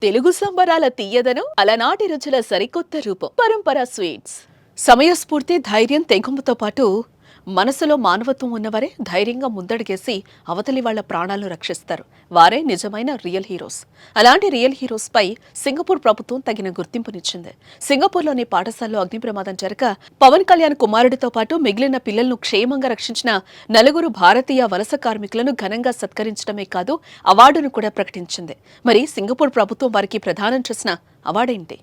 తెలుగు సంబరాల తీయదనం అలనాటి రుచుల సరికొత్త రూపం పరంపర స్వీట్స్. సమయస్ఫూర్తి, ధైర్యం, తెగుముతో పాటు మనసులో మానవత్వం ఉన్నవారే ధైర్యంగా ముందడుగేసి అవతలి వాళ్ల ప్రాణాలను రక్షిస్తారు. వారే నిజమైన రియల్ హీరోస్. అలాంటి రియల్ హీరోస్ పై సింగపూర్ ప్రభుత్వం తగిన గుర్తింపునిచ్చింది. సింగపూర్లోని పాఠశాలలో అగ్ని ప్రమాదం జరగ పవన్ కళ్యాణ్ కుమారుడితో పాటు మిగిలిన పిల్లలను క్షేమంగా రక్షించిన నలుగురు భారతీయ వలస కార్మికులను ఘనంగా సత్కరించడమే కాదు, అవార్డును కూడా ప్రకటించింది. మరి సింగపూర్ ప్రభుత్వం వారికి ప్రదానం చేసిన అవార్డేంటి?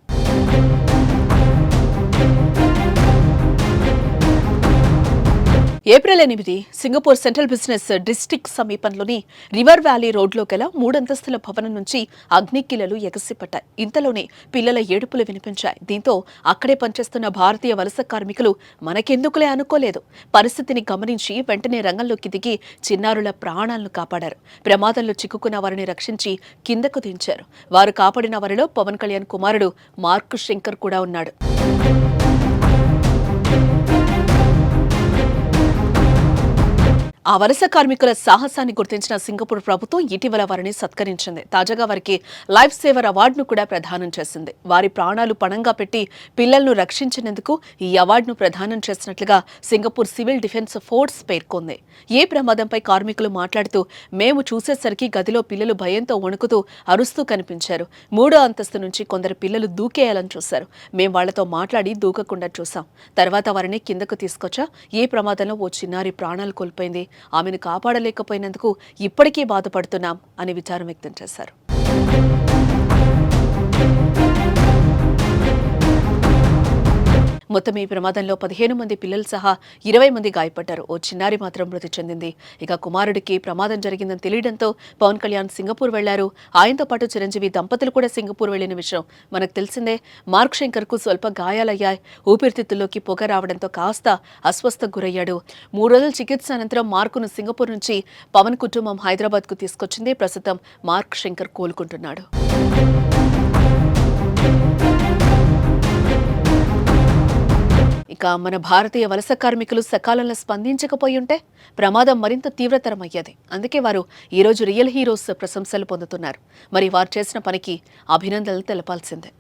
April 8 Singapore Central Business District సమీపంలోని రివర్ వ్యాలీ రోడ్లో గల 3 అంతస్తుల భవనం నుంచి అగ్నికిలలు ఎగసిపట్టాయి. ఇంతలోనే పిల్లల ఏడుపులు వినిపించాయి. దీంతో అక్కడే పనిచేస్తున్న భారతీయ వలస కార్మికులు మనకెందుకులే అనుకోలేదు. పరిస్థితిని గమనించి వెంటనే రంగంలోకి దిగి చిన్నారుల ప్రాణాలను కాపాడారు. ప్రమాదంలో చిక్కుకున్న వారిని రక్షించి కిందకు దించారు. వారు కాపాడిన వారిలో పవన్ కళ్యాణ్ కుమారుడు మార్క్ శంకర్ కూడా ఉన్నాడు. ఆ వలస కార్మికుల సాహసాన్ని గుర్తించిన సింగపూర్ ప్రభుత్వం ఇటీవల వారిని సత్కరించింది. తాజాగా వారికి లైఫ్ సేవర్ అవార్డును కూడా ప్రదానం చేసింది. వారి ప్రాణాలు పణంగా పెట్టి పిల్లలను రక్షించినందుకు ఈ అవార్డును ప్రదానం చేసినట్లుగా సింగపూర్ సివిల్ డిఫెన్స్ ఫోర్స్ పేర్కొంది. ఏ ప్రమాదంపై కార్మికులు మాట్లాడుతూ, మేము చూసేసరికి గదిలో పిల్లలు భయంతో వణుకుతూ అరుస్తూ కనిపించారు. 3వ అంతస్తు నుంచి కొందరు పిల్లలు దూకేయాలని చూశారు. మేం వాళ్లతో మాట్లాడి దూకకుండా చూశాం. తర్వాత వారిని కిందకు తీసుకొచ్చా. ఏ ప్రమాదంలో ఓ చిన్నారి ప్రాణాలు కోల్పోయింది. ఆమెను కాపాడలేకపోయినందుకు ఇప్పటికీ బాధపడుతున్నాం అని విచారం వ్యక్తం చేశారు. మొత్తం ఈ ప్రమాదంలో 15 మంది పిల్లలు సహా 20 మంది గాయపడ్డారు. ఓ చిన్నారి మాత్రం మృతి చెందింది. ఇక కుమారుడికి ప్రమాదం జరిగిందని తెలియడంతో పవన్ కళ్యాణ్ సింగపూర్ వెళ్లారు. ఆయనతో పాటు చిరంజీవి దంపతులు కూడా సింగపూర్ వెళ్లిన విషయం మనకు తెలిసిందే. మార్క్ శంకర్ కు స్వల్ప గాయాలయ్యాయి. ఊపిరితిత్తుల్లోకి పొగ రావడంతో కాస్త అస్వస్థకు గురయ్యాడు. 3 రోజుల చికిత్స అనంతరం మార్కును సింగపూర్ నుంచి పవన్ కుటుంబం హైదరాబాద్ కు తీసుకొచ్చింది. ప్రస్తుతం మార్క్ శంకర్ కోలుకుంటున్నాడు. ఇక మన భారతీయ వలస కార్మికులు సకాలంలో స్పందించకపోయి ఉంటే ప్రమాదం మరింత తీవ్రతరమయ్యేది. అందుకే వారు ఈరోజు రియల్ హీరోస్ ప్రశంసలు పొందుతున్నారు. మరి వారు చేసిన పనికి అభినందనలు తెలపాల్సిందే.